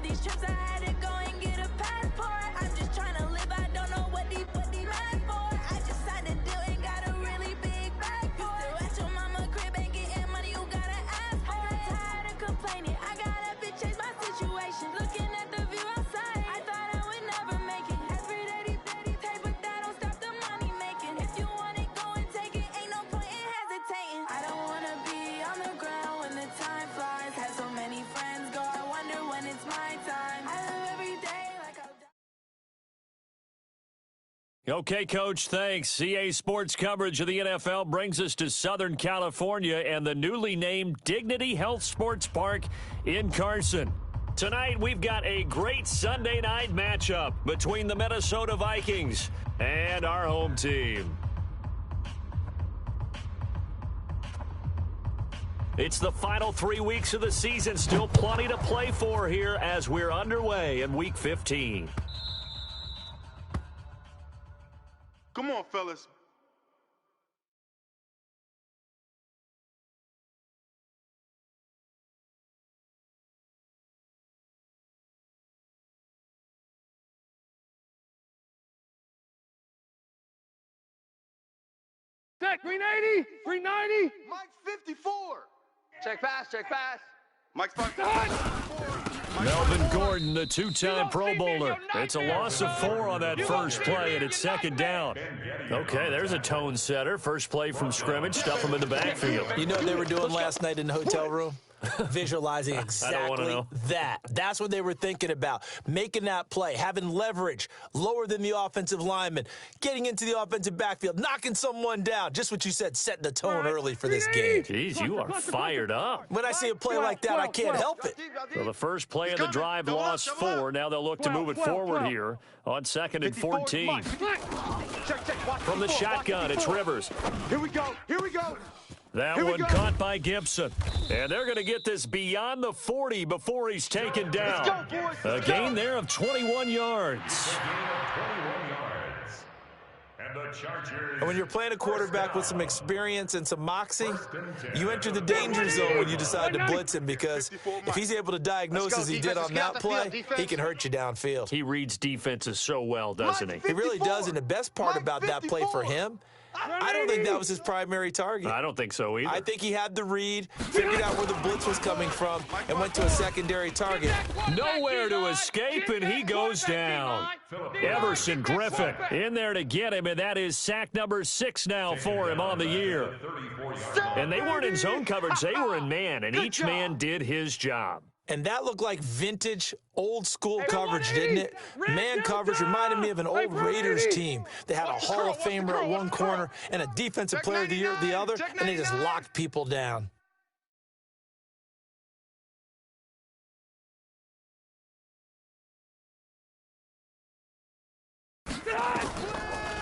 these trips, I had to go and get a passport. I'm just trying to live, I don't know what these mad for. I just signed a deal and got a really big bag for it. You still at your mama crib, ain't getting money, you gotta ask for it. I'm tired of complaining, I gotta bitch change my situation. Looking at the view outside, I thought I would never make it. Every day they take, but that don't stop the money making. If you want it, go and take it, ain't no point in hesitating. I don't wanna be on the ground when the time flies. Had so many friends go, I wonder when it's my time. I live every day like I'll die. Okay, Coach, thanks. CA Sports coverage of the NFL brings us to Southern California and the newly named Dignity Health Sports Park in Carson. Tonight, we've got a great Sunday night matchup between the Minnesota Vikings and our home team. It's the final 3 weeks of the season. Still plenty to play for here as we're underway in Week 15. Come on, fellas. Check, 380, 390. Mike's 54. Check pass, check pass. Mike's 5. Melvin Gordon, the two-time Pro Bowler. It's a loss of 4 on that first play, and it's second down. Okay, there's a tone setter. First play from scrimmage, stuff him in the backfield. You know what they were doing last night in the hotel room? Visualizing exactly that. That's what they were thinking about. Making that play, having leverage, lower than the offensive lineman, getting into the offensive backfield, knocking someone down. Just what you said, setting the tone early for this game. Jeez, you are fired up. When I see a play like that, I can't help it. So the first play of the drive lost 4. Now they'll look to move it forward here on 2nd and 14. From the shotgun, it's Rivers. Here we go, here we go. That one caught by Gibson. And they're going to get this beyond the 40 before he's taken down. A gain there of 21 yards. And when you're playing a quarterback with some experience and some moxie, you enter the danger zone when you decide to blitz him, because if he's able to diagnose as he did on that play, he can hurt you downfield. He reads defenses so well, doesn't he? He really does, and the best part about that play for him, I don't think that was his primary target. I don't think so either. I think he had the read, figured out where the blitz was coming from, and went to a secondary target. Nowhere to escape, and he goes down. Everson Griffin in there to get him, and that is sack number 6 now for him on the year. And they weren't in zone coverage. They were in man, and each man did his job. And that looked like vintage, old-school coverage, didn't it? Man coverage reminded me of an old Raiders team. They had a Hall of Famer at one corner and a Defensive Player of the Year at the other, and they just locked people down.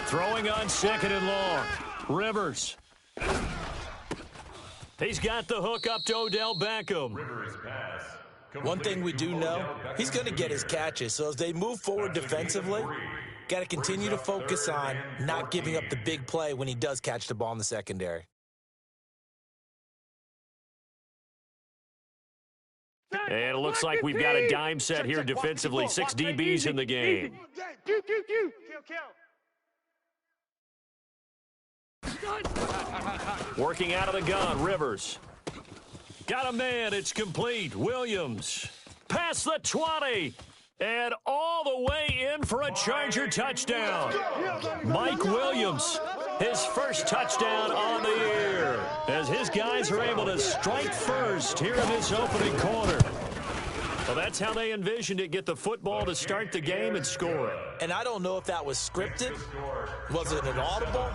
Throwing on 2nd and long. Rivers. He's got the hook up to Odell Beckham. One thing we do know, he's going to get his catches. So as they move forward defensively, got to continue to focus on not giving up the big play when he does catch the ball in the secondary. And it looks like we've got a dime set here defensively. 6 DBs in the game. Working out of the gun, Rivers. Got a man, it's complete. Williams, past the 20, and all the way in for a Charger touchdown. Mike Williams, his first touchdown on the year, as his guys are able to strike first here in this opening quarter. Well, that's how they envisioned it, get the football to start the game and score. And I don't know if that was scripted. Was it an audible?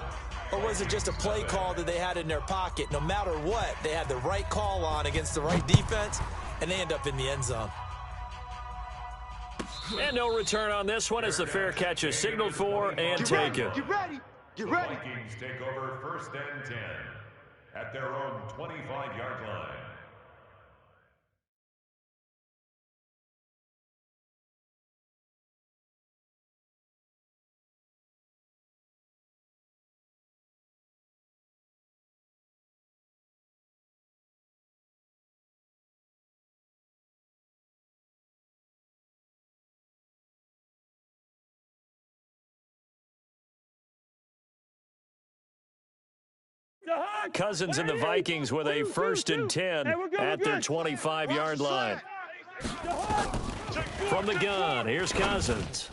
Or was it just a play call that they had in their pocket? No matter what, they had the right call on against the right defense, and they end up in the end zone. And no return on this one as the fair catch is signaled for and taken. Get ready. Get ready. The Vikings take over 1st and 10 at their own 25-yard line. Cousins and the Vikings with a 1st and 10 at their 25-yard line. From the gun, here's Cousins.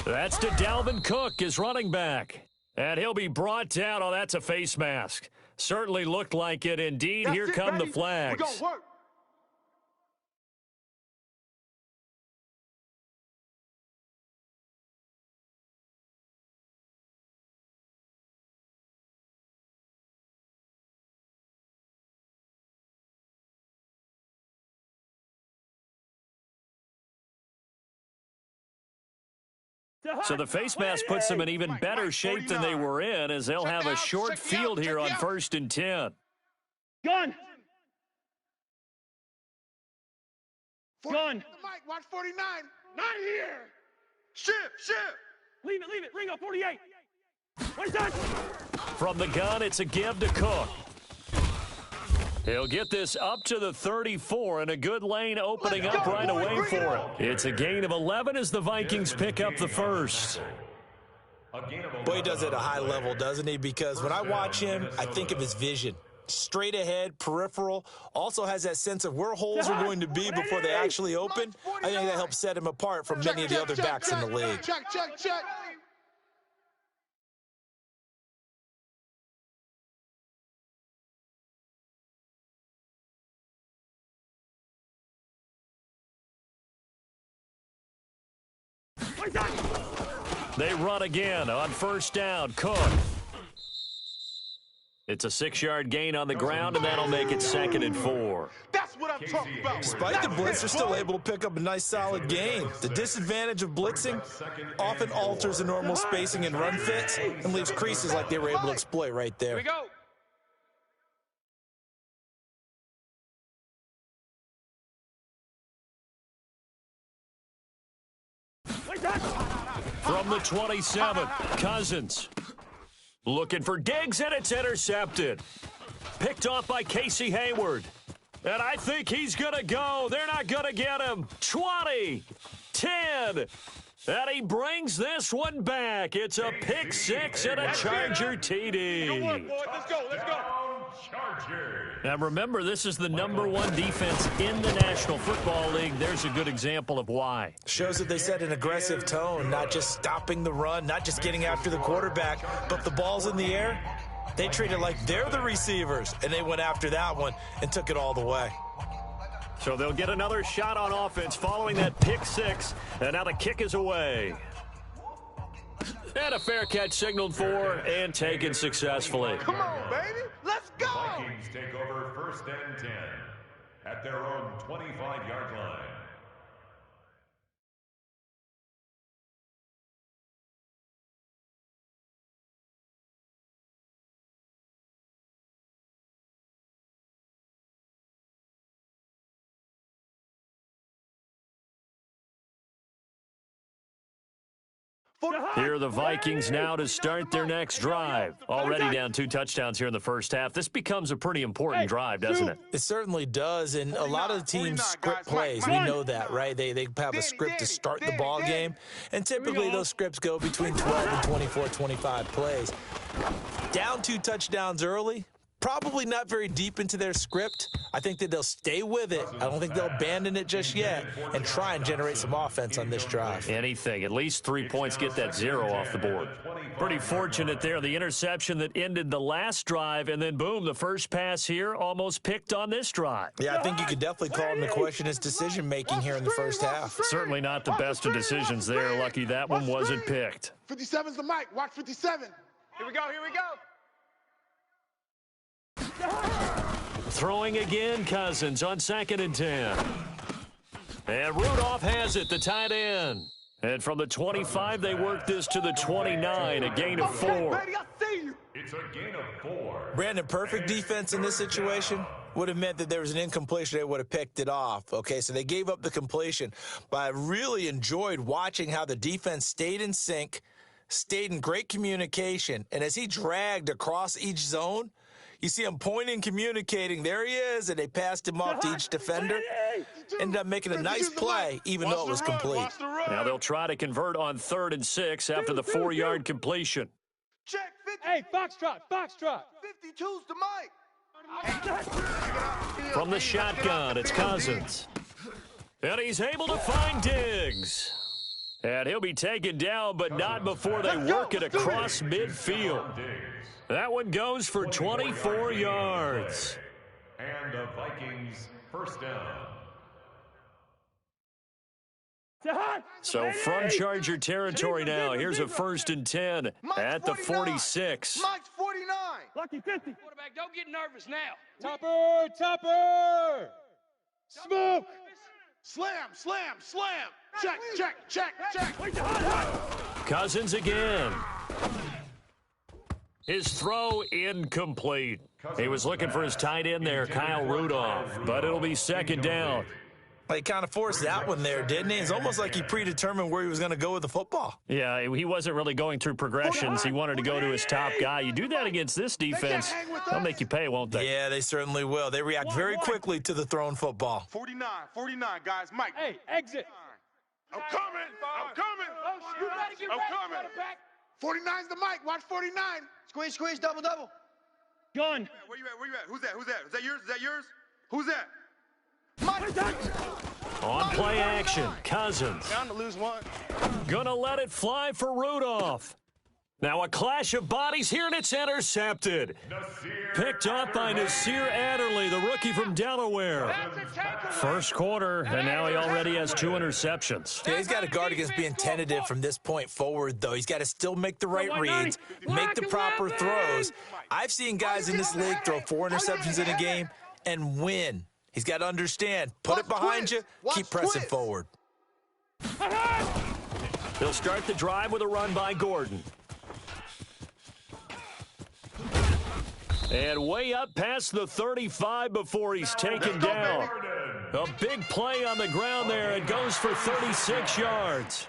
That's to Dalvin Cook, his running back. And he'll be brought down. Oh, that's a face mask. Certainly looked like it indeed. Here come the flags. We're gonna work. So the face mask puts them in even better shape than they were in, as they'll have a short field here on 1st and 10. Gun. Gun. Mike, watch 49. Not here. Shift. Leave it. Ringo, 48. What is that? From the gun, it's a give to Cook. He'll get this up to the 34, and a good lane opening up right away for him. It's a gain of 11 as the Vikings pick up the first. Boy, he does it at a high level, doesn't he? Because when I watch him, I think of his vision. Straight ahead, peripheral, also has that sense of where holes are going to be before they actually open. I think that helps set him apart from many of the other backs in the league. Check. They run again on 1st down. Cook. It's a 6-yard gain on the ground, and that'll make it 2nd and 4. That's what I'm talking about. Despite the blitz, they're still able to pick up a nice, solid gain. The disadvantage of blitzing often alters the normal spacing and run fits and leaves creases like they were able to exploit right there. Here we go. From the 27, Cousins. Looking for Diggs, and it's intercepted. Picked off by Casey Hayward. And I think he's going to go. They're not going to get him. 20, 10. And he brings this one back. It's a pick 6 and a Charger TD. Let's go. Now remember, this is the #1 defense in the National Football League. There's a good example of why. Shows that they set an aggressive tone, not just stopping the run, not just getting after the quarterback, but the ball's in the air. They treat it like they're the receivers, and they went after that one and took it all the way. So they'll get another shot on offense following that pick 6, and now the kick is away. And a fair catch signaled for and taken successfully. Come on, baby. Let's go. Vikings take over 1st and 10 at their own 25-yard line. Here are the Vikings now to start their next drive. Already down 2 touchdowns here in the first half. This becomes a pretty important drive, doesn't it? It certainly does, and a lot of the teams script plays. We know that, right? They have a script to start the ball game, and typically those scripts go between 12 and 24, 25 plays. Down 2 touchdowns early, probably not very deep into their script. I think that they'll stay with it. I don't think they'll abandon it just yet and try and generate some offense on this drive. Anything. At least 3 points, get that 0 off the board. Pretty fortunate there. The interception that ended the last drive, and then, boom, the first pass here almost picked on this drive. Yeah, I think you could definitely call into question his decision-making here in the first half. Certainly not the best of decisions there. Lucky that one wasn't picked. 57's the mic. Watch 57. Here we go. Throwing again, Cousins on 2nd and 10. And Rudolph has it, the tight end. And from the 25, they work this to the 29, a gain of 4. It's a gain of 4. Brandon, perfect defense in this situation would have meant that there was an incompletion. They would have picked it off. Okay, so they gave up the completion. But I really enjoyed watching how the defense stayed in sync, stayed in great communication. And as he dragged across each zone, you see him pointing, communicating. There he is, and they passed him off to each defender. Ended up making a nice play, even though it was complete. Now they'll try to convert on 3rd and 6 after the 4-yard completion. Check Hey, Foxtrot, Foxtrot. 52's the mic. From the shotgun, it's Cousins. And he's able to find Diggs. And he'll be taken down, but not before they work it across midfield. That one goes for 24 yards. And the Vikings first down. So from Charger territory now, here's a 1st and 10 at the 46. Mike's 49. Lucky 50. Quarterback, don't get nervous now. Topper, Topper. Smoke. Slam, slam, slam. Check, check, check, check. Cousins again. His throw incomplete. He was looking for his tight end there, Kyle Rudolph, but it'll be 2nd down. He kind of forced that one there, didn't he? It's almost like he predetermined where he was going to go with the football. Yeah, he wasn't really going through progressions. He wanted to go to his top guy. You do that against this defense, they'll make you pay, won't they? Yeah, they certainly will. They react very quickly to the thrown football. 49, guys. Mike. Hey, exit. I'm coming. I'm coming. You better get I'm ready, coming. quarterback. 49's the mic. Watch 49. Squeeze, double. Gun. Where you at? Who's that? Is that yours? Who's that? On play action, Cousins. Down to lose one. Gonna let it fly for Rudolph. Now a clash of bodies here, and it's intercepted. Picked off by Nasir Adderley, the rookie from Delaware. First quarter, and now he already has 2 interceptions. Yeah, he's got to guard against being tentative from this point forward, though. He's got to still make the right reads, make the proper throws. I've seen guys in this league throw 4 interceptions in a game and win. He's got to understand, put it behind you, keep pressing forward. He'll start the drive with a run by Gordon. And way up past the 35 before he's taken down. A big play on the ground there. It goes for 36 yards.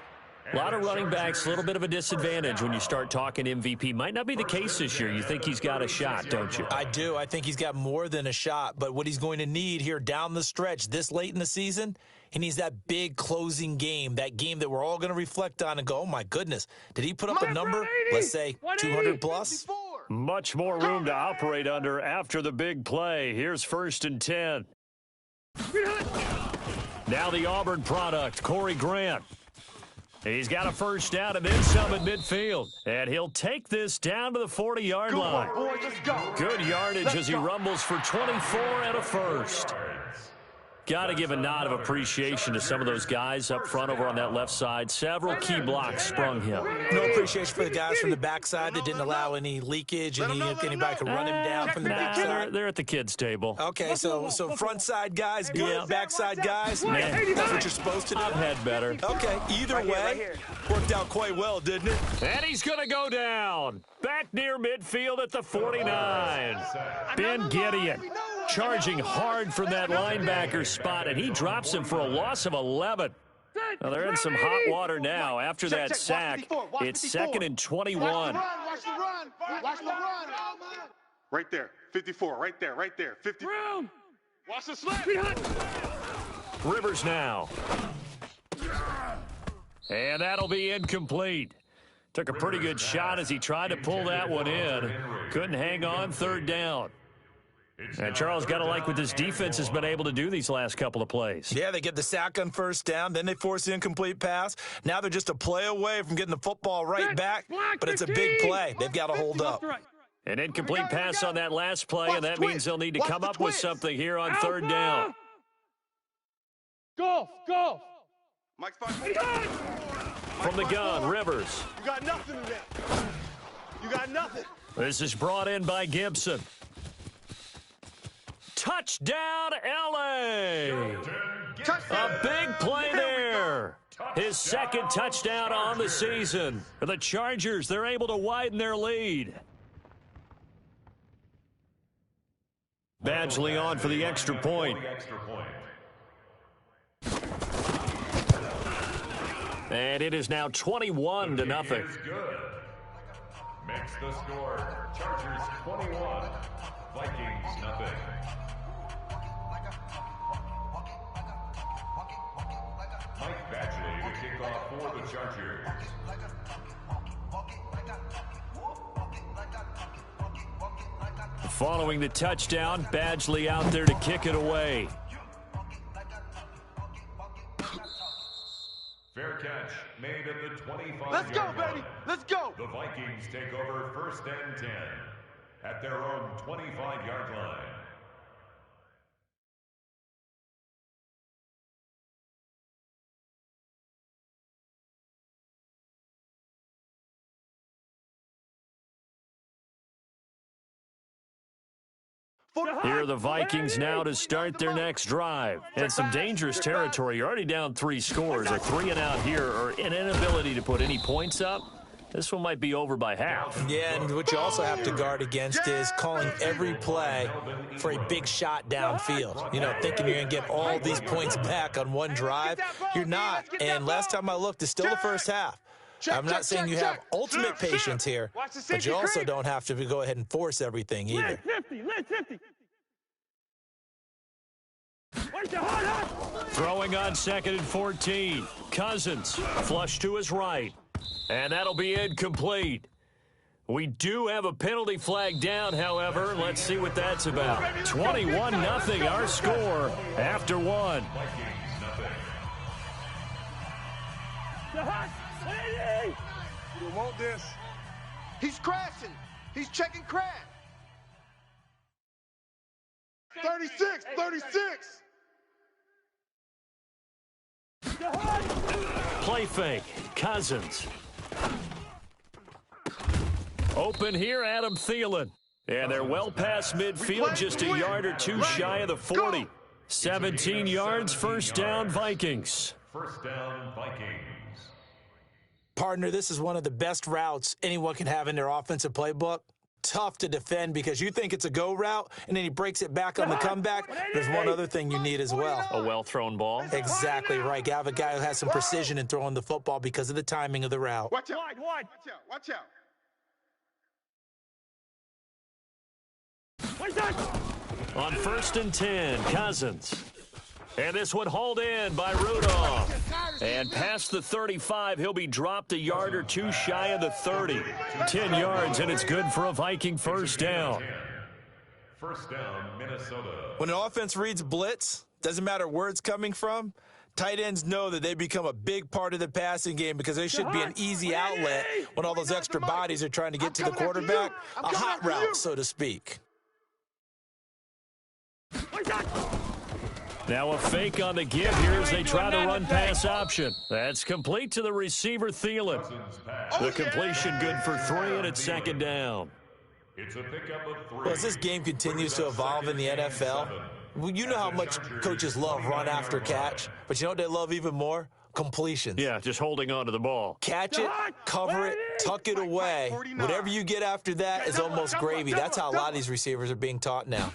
A lot of running backs, a little bit of a disadvantage when you start talking MVP. Might not be the case this year. You think he's got a shot, don't you? I do. I think he's got more than a shot. But what he's going to need here down the stretch this late in the season, he needs that big closing game, that game that we're all going to reflect on and go, oh, my goodness, did he put up a number, let's say, 200 plus? Much more room to operate under after the big play. Here's 1st and 10. Now the Auburn product, Corey Grant. He's got a 1st down and then some at midfield. And he'll take this down to the 40-yard line. Good yardage as he rumbles for 24 and a 1st. Got to give a nod of appreciation to some of those guys up front over on that left side. Several key blocks sprung him. No appreciation for the guys from the backside that didn't allow any leakage, and anybody could run him down from the backside. They're at the kids' table. Okay, so front side guys, good. Backside guys, Man, that's what you're supposed to do. I've had better. Okay, either way, worked out quite well, didn't it? And he's going to go down. Back near midfield at the 49. Ben Gideon charging hard from that linebacker spot, and he drops him for a loss of 11. Well, they're in some hot water now after that sack. It's 2nd and 21. Watch the run. Right there. 54. Right there. 50. Watch the slip. Rivers now. And that'll be incomplete. Took a pretty good shot as he tried to pull that one in. Couldn't hang on, 3rd down. And Charles, got to like what this defense has been able to do these last couple of plays. Yeah, they get the sack on 1st down, then they force the incomplete pass. Now they're just a play away from getting the football right back, but it's a big play. They've got to hold up. An incomplete pass on that last play, and that means they'll need to come up with something here on 3rd down. Golf. Mike's fine. From the gun, Rivers. You got nothing in there. You got nothing. This is brought in by Gibson. Touchdown, L.A. A big play there. His 2nd touchdown on the season. For the Chargers, they're able to widen their lead. Badgley on for the extra point. And it is now 21-0. Makes the score Chargers 21, Vikings nothing. Mike Badgley to kick off for the Chargers. Following the touchdown, Badgley out there to kick it away. Fair catch made at the 25-yard line. Let's go, baby. Let's go. The Vikings take over 1st and 10 at their own 25-yard line. Here are the Vikings now to start their next drive. And some dangerous territory. You're already down 3 scores. A 3-and-out here or an inability to put any points up. This one might be over by half. Yeah, and what you also have to guard against is calling every play for a big shot downfield. You know, thinking you're going to get all these points back on one drive. You're not. And last time I looked, it's still the first half. I'm not saying you have ultimate patience here, but you also don't have to go ahead and force everything either. Throwing on 2nd and 14. Cousins flush to his right. And that'll be incomplete. We do have a penalty flag down, however. Let's see what that's about. 21-0 our score after 1. You want this? He's crashing. He's checking crash. 36, 36. Play fake. Cousins. Open here, Adam Thielen. And they're well past midfield, just a yard or two shy of the 40. 17 yards, 1st down, Vikings. 1st down, Vikings. Partner, this is one of the best routes anyone can have in their offensive playbook. Tough to defend because you think it's a go route, and then he breaks it back on the comeback. There's one other thing you need as well. A well-thrown ball. Exactly right. You have a guy who has some precision in throwing the football because of the timing of the route. Watch out. Watch out. Watch out. On 1st and 10, Cousins. And this one hauled in by Rudolph. And past the 35, he'll be dropped a yard or two shy of the 30. 10 yards, and it's good for a Viking 1st down. 1st down, Minnesota. When an offense reads blitz, doesn't matter where it's coming from, tight ends know that they become a big part of the passing game because they should be an easy outlet when all those extra bodies are trying to get to the quarterback. A hot route, so to speak. Now a fake on the give here as they try to run pass option. That's complete to the receiver, Thielen. The completion good for 3, and it's 2nd down. It's a pickup of 3. Well, as this game continues to evolve in the NFL, well, you know how much coaches love run after catch, but you know what they love even more? Completions. Yeah, just holding on to the ball. Catch it, cover it, tuck it away. Whatever you get after that is almost gravy. That's how a lot of these receivers are being taught now.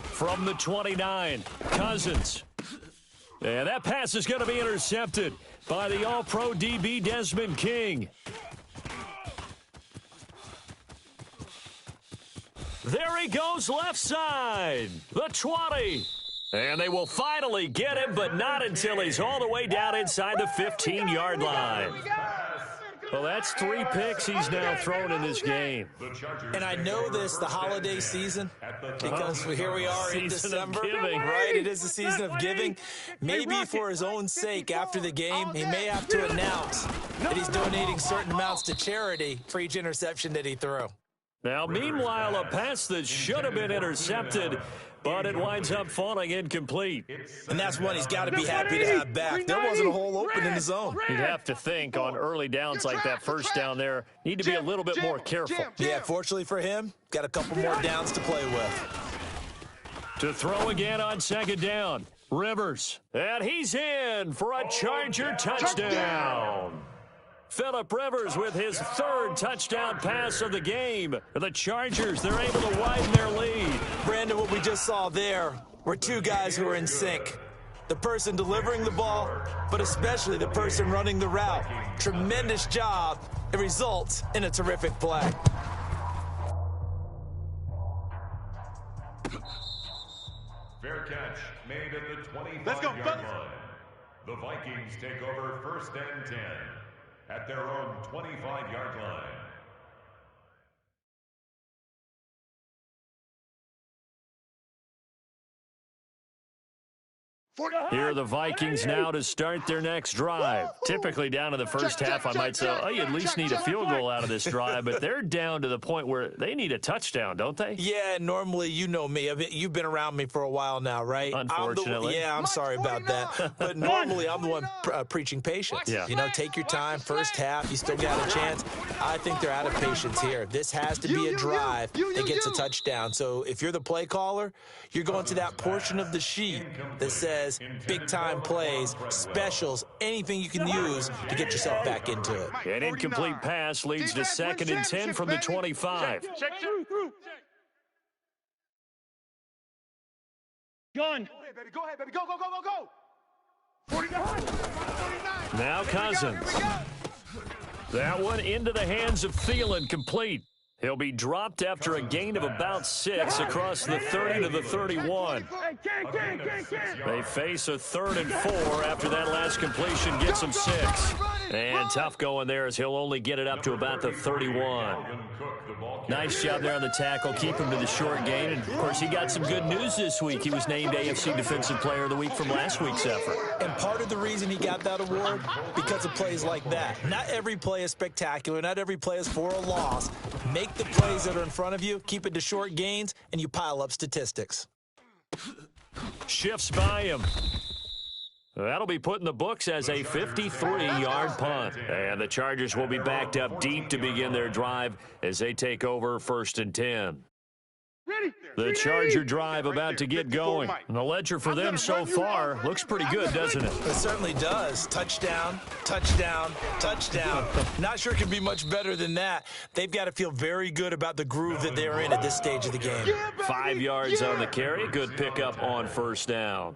From the 29, Cousins. And that pass is going to be intercepted by the All-Pro DB Desmond King. There he goes left side. The 20. And they will finally get him, but not until he's all the way down inside the 15-yard line. Well, that's 3 picks he's now thrown in this game. And I know this, the holiday season, because here we are in December. Right, it is the season of giving. Maybe for his own sake, after the game, he may have to announce that he's donating certain amounts to charity for each interception that he threw. Now, meanwhile, a pass that should have been intercepted, but it winds up falling incomplete. And that's one he's got to be happy to have back. There wasn't a hole open in the zone. You'd have to think on early downs like that 1st down there, need to be a little bit more careful. Yeah, fortunately for him, got a couple more downs to play with. To throw again on 2nd down, Rivers. And he's in for a Charger touchdown. Phillip Rivers with his 3rd touchdown pass of the game. The Chargers, they're able to widen their lead. Brandon, what we just saw there were 2 guys who are in sync. The person delivering the ball, but especially the person running the route. Tremendous job. It results in a terrific play. Fair catch made at the 25-yard line. The Vikings take over 1st and 10 at their own 25-yard line. Here are the Vikings now to start their next drive. Typically down to the first half, I might say, oh, you at least need a field goal out of this drive, but they're down to the point where they need a touchdown, don't they? Yeah, normally, you know me. You've been around me for a while now, right? Unfortunately. I'm sorry about that. But normally, I'm the one preaching patience. Yeah. You know, take your time, first half, you still got a chance. I think they're out of patience here. This has to be a drive that gets a touchdown. So if you're the play caller, you're going to that portion of the sheet that says big-time plays, specials, anything you can use to get yourself back into it. An incomplete pass leads to 2nd and 10 from the 25. Through. Gun. Go ahead, baby. Go. 49. Now Cousins. That one into the hands of Thielen, complete. He'll be dropped after a gain of about 6 across the 30 to the 31. They face a 3rd and 4 after that last completion gets him 6. And tough going there as he'll only get it up to about the 31. Nice job there on the tackle. Keep him to the short gain. And, of course, he got some good news this week. He was named AFC Defensive Player of the Week from last week's effort. And part of the reason he got that award, because of plays like that. Not every play is spectacular. Not every play is for a loss. Make the plays that are in front of you, keep it to short gains, and you pile up statistics. Shifts by him. That'll be put in the books as a 53-yard punt. And the Chargers will be backed up deep to begin their drive as they take over 1st and 10. The Charger drive about to get going. And the ledger for them so far looks pretty good, doesn't it? It certainly does. Touchdown, touchdown, touchdown. Not sure it can be much better than that. They've got to feel very good about the groove that they're in at this stage of the game. 5 yards on the carry. Good pickup on 1st down.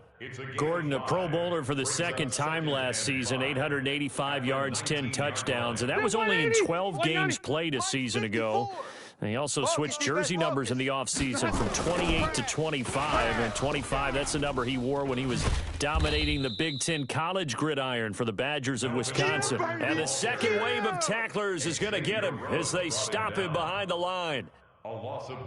Gordon, a Pro Bowler for the 2nd time last season, 885 yards, 10 touchdowns, and that was only in 12 games played a season ago. And he also switched jersey numbers in the offseason from 28 to 25. And 25, that's the number he wore when he was dominating the Big Ten college gridiron for the Badgers of Wisconsin. And the second wave of tacklers is going to get him as they stop him behind the line.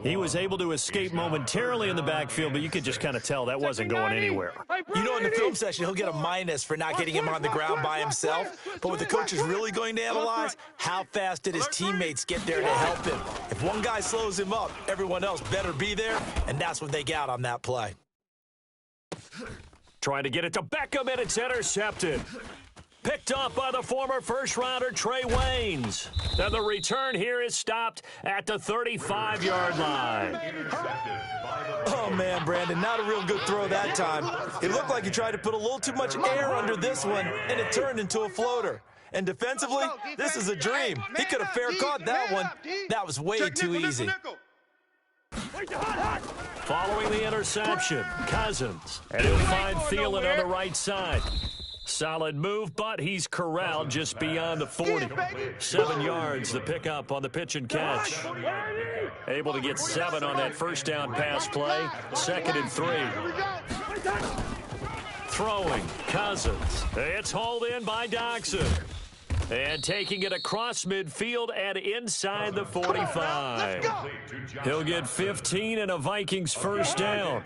He was able to escape momentarily in the backfield, but you could just kind of tell that wasn't going anywhere. You know, in the film session, he'll get a minus for not getting him on the ground by himself. But what the coach is really going to analyze, how fast did his teammates get there to help him? If one guy slows him up, everyone else better be there, and that's what they got on that play. Trying to get it to Beckham, and it's intercepted. Picked up by the former first-rounder Trey Waynes. And the return here is stopped at the 35-yard line. Oh, man, Brandon, not a real good throw that time. It looked like he tried to put a little too much air under this one, and it turned into a floater. And defensively, this is a dream. He could have fair caught that one. That was way too easy. Following the interception, Cousins. And he'll find Thielen on the right side. Solid move, but he's corralled just beyond the 40. 7 yards, the pickup on the pitch and catch. Able to get 7 on that first down pass play. 2nd and 3. Throwing, Cousins. It's hauled in by Doxson. And taking it across midfield and inside the 45. He'll get 15 and a Vikings first down.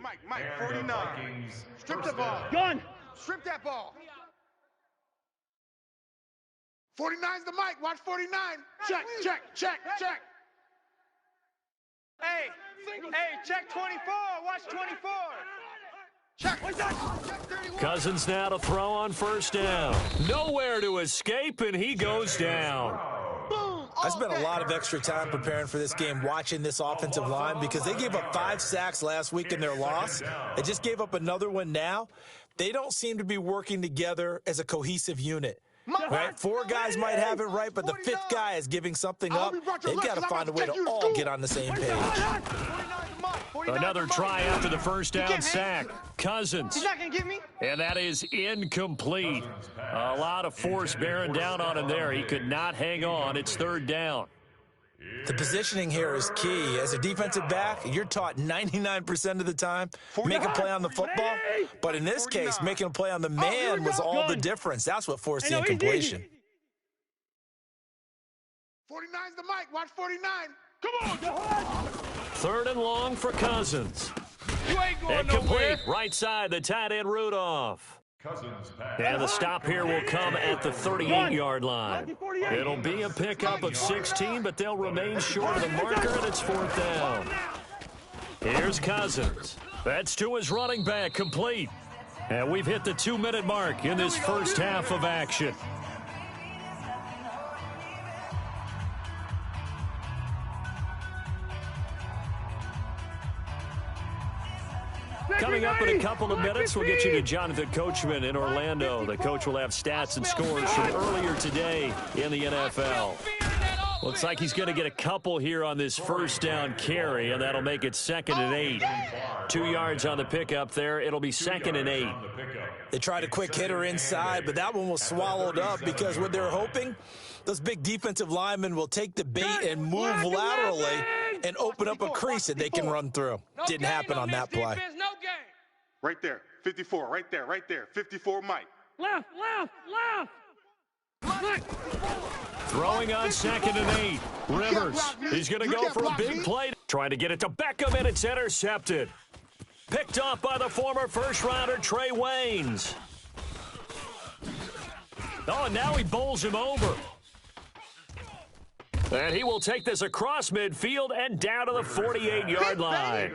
Mike, 49. Strip the ball. Gun. Strip that ball. 49's the mic. Watch 49. Check. Hey, check 24. Watch 24. Check. Cousins now to throw on first down. Nowhere to escape, and he goes down. I spent a lot of extra time preparing for this game, watching this offensive line, because they gave up 5 sacks last week in their loss. They just gave up another one now. They don't seem to be working together as a cohesive unit. Right? 4 guys might have it right, but the 5th guy is giving something up. They've got to find a way to all get on the same page. Another try after the first down sack. Cousins. He's not going to get me. And that is incomplete. A lot of force bearing down on him there. He could not hang on. It's 3rd down. The positioning here is key. As a defensive back, you're taught 99% of the time, make a play on the football. But in this case, making a play on the man was all the difference. That's what forced the incompletion. 49's the mic. Watch 49. Come on. 3rd and long for Cousins. And complete. Right side, the tight end Rudolph. And the stop here will come at the 38-yard line. It'll be a pickup of 16, but they'll remain short of the marker, and it's 4th down. Here's Cousins. That's to his running back, complete. And we've hit the 2-minute mark in this first half of action. Coming up in a couple of minutes, we'll get you to Jonathan Coachman in Orlando. The coach will have stats and scores from earlier today in the NFL. Looks like he's going to get a couple here on this first down carry, and that'll make it 2nd and 8. 2 yards on the pickup there. It'll be 2nd and 8. They tried a quick hitter inside, but that one was swallowed up because what they're hoping, those big defensive linemen will take the bait and move laterally and open up a crease that they can run through. Didn't happen on that play. Right there, 54, right there, 54, Mike. Left. Mike. Throwing on 2nd and 8. Rivers, he's going to go for a big play. Trying to get it to Beckham, and it's intercepted. Picked off by the former first-rounder Trey Waynes. Oh, and now he bowls him over. And he will take this across midfield and down to the 48-yard line.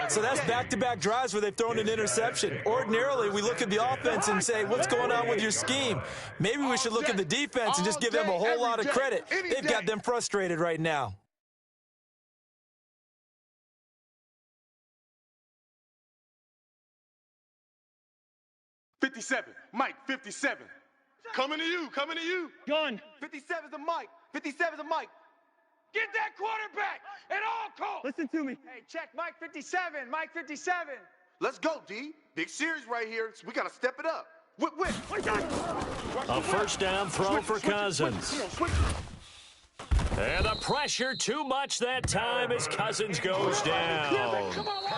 So that's back-to-back drives where they've thrown an interception. Ordinarily, we look at the offense and say, what's going on with your scheme? Maybe we should look at the defense and just give them a whole lot of credit. They've got them frustrated right now. $57, Mike, 57. Coming to you. Gun. 57's a Mike. 57's a Mike. Get that quarterback at all costs. Listen to me. Hey, check Mike 57. Mike 57. Let's go, D. Big series right here. So we got to step it up. Whip. A first down throw for Cousins. And the pressure too much that time as Cousins goes down.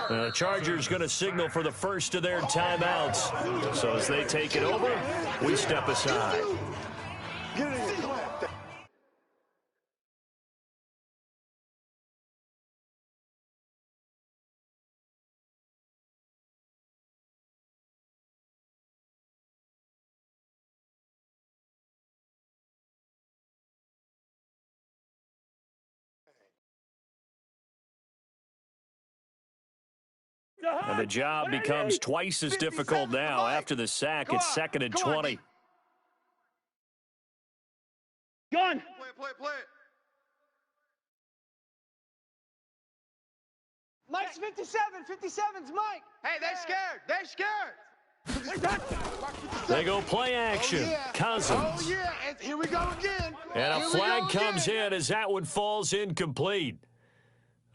The Chargers going to signal for the first of their timeouts. So as they take it over, we step aside. And the job becomes twice as difficult now after the sack. It's 2nd and 20. Gun. Play. Mike's 57. 57's Mike. Hey, they're scared. They go play action. Cousins. Oh, yeah. And here we go again. And a flag comes in as that one falls incomplete.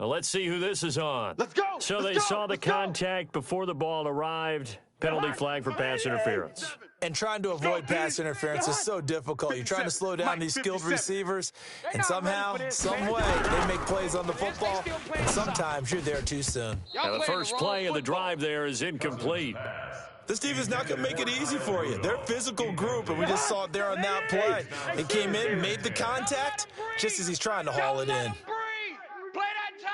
Well, let's see who this is on. Let's go. So they saw the contact before the ball arrived. Penalty flag for pass interference. And trying to avoid pass interference is so difficult. You're trying to slow down these skilled receivers, and somehow, some way, they make plays on the football, and sometimes you're there too soon. Now the first play of the drive there is incomplete. This team is not going to make it easy for you. They're a physical group, and we just saw it there on that play. They came in, made the contact, just as he's trying to haul it in.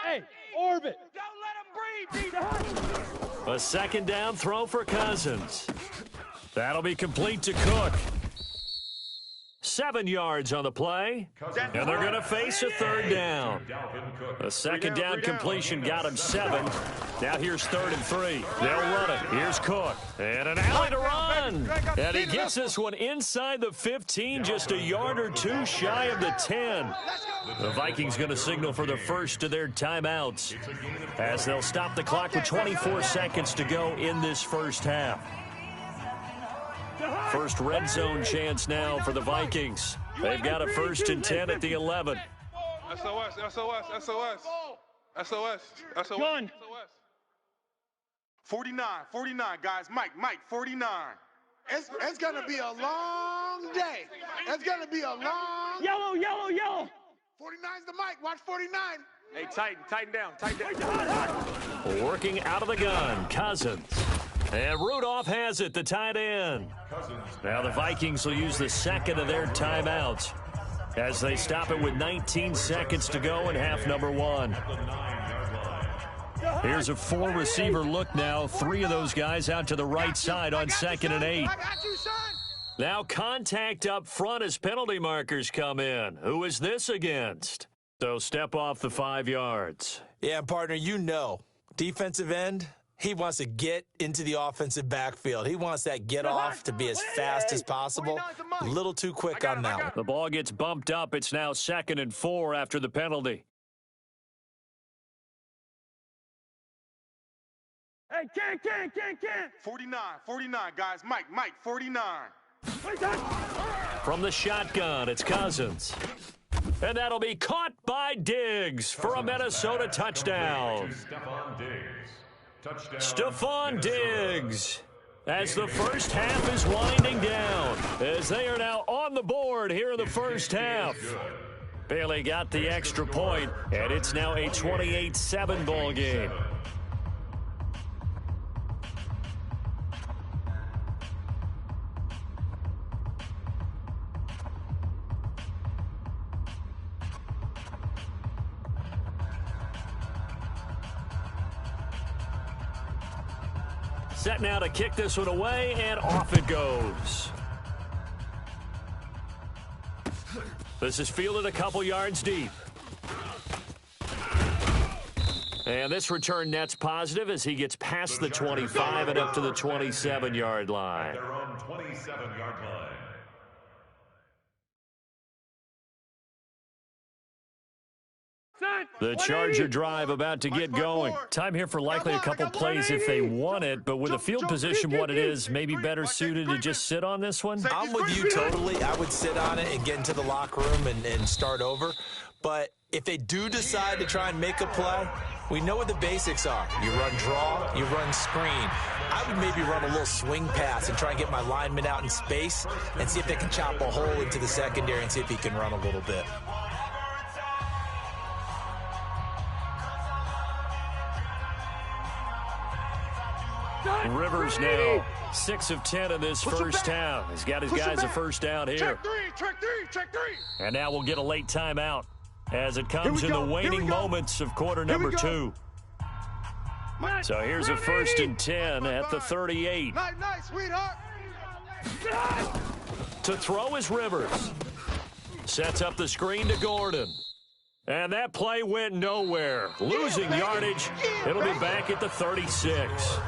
Hey, orbit. Don't let him breathe. A 2nd down throw for Cousins. That'll be complete to Cook. 7 yards on the play, and they're going to face a 3rd down. A 2nd down completion got him 7. Now here's 3rd and 3. They'll run it. Here's Cook. And an alley to run. And he gets this one inside the 15, just a yard or two shy of the 10. The Vikings going to signal for the first of their timeouts as they'll stop the clock with 24 seconds to go in this first half. First red zone chance now for the Vikings. They've got a 1st and 10 at the 11. SOS. Gun. 49, guys. Mike, 49. It's going to be a long day. It's going to be a long... Yellow. 49's the Mike. Watch 49. Hey, tighten down. Working out of the gun, Cousins. And Rudolph has it, the tight end. Now the Vikings will use the 2nd of their timeouts as they stop it with 19 seconds to go in half number 1. Here's a four-receiver look now. 3 of those guys out to the right side on 2nd and 8. Now contact up front as penalty markers come in. Who is this against? So step off the 5 yards. Yeah, partner, you know, defensive end, he wants to get into the offensive backfield. He wants that get off to be as fast as possible. A little too quick on that one. The ball gets bumped up. It's now 2nd and 4 after the penalty. Hey, can. 49, guys. Mike, 49. From the shotgun, it's Cousins. And that'll be caught by Diggs for a Minnesota touchdown. Stephon Diggs, as the first half is winding down, as they are now on the board here in the first half. Bailey got the extra point, and it's now a 28-7 ball game. Set now to kick this one away, and off it goes. This is fielded a couple yards deep. And this return net's positive as he gets past the 25 and up to the 27-yard line. Their own 27-yard line. The Charger drive about to get going. Time here for likely a couple plays if they want it, but with the field position what it is, maybe better suited to just sit on this one? I'm with you totally. I would sit on it and get into the locker room and start over. But if they do decide to try and make a play, we know what the basics are. You run draw, you run screen. I would maybe run a little swing pass and try and get my lineman out in space and see if they can chop a hole into the secondary and see if he can run a little bit. Rivers now 6 of 10 in this first half. He's got his guys a first down here. Check three. And now we'll get a late timeout as it comes in the waning moments of quarter number 2. So here's a 1st and 10 at the 38. Nice, sweetheart. To throw is Rivers. Sets up the screen to Gordon. And that play went nowhere. Losing yardage. It'll be back at the 36.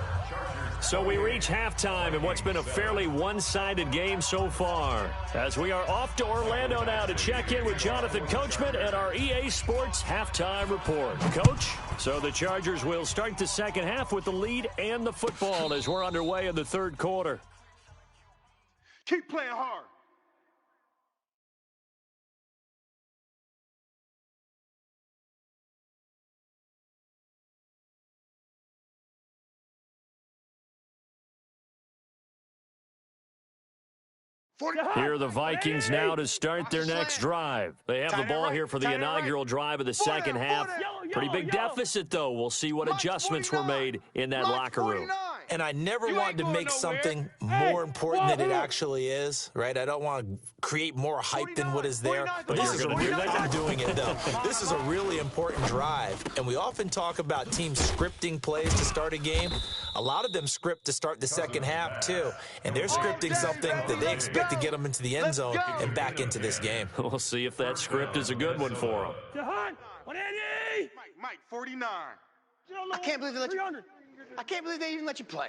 So we reach halftime in what's been a fairly one-sided game so far. As we are off to Orlando now to check in with Jonathan Coachman at our EA Sports Halftime Report. Coach, so the Chargers will start the second half with the lead and the football as we're underway in the third quarter. Keep playing hard. Here are the Vikings now to start their next drive. They have the ball here for the inaugural drive of the second half. Pretty big deficit, though. We'll see what adjustments were made in that locker room. And I never want to make something more important than it actually is, right? I don't want to create more hype than what is there. But this is I'm doing it, though. This is a really important drive. And we often talk about teams scripting plays to start a game. A lot of them script to start the second half, too. And they're scripting something that they expect to get them into the end zone and back into this game. We'll see if that script is a good one for them. Mike, 49. I can't believe they let you. I can't believe they even let you play.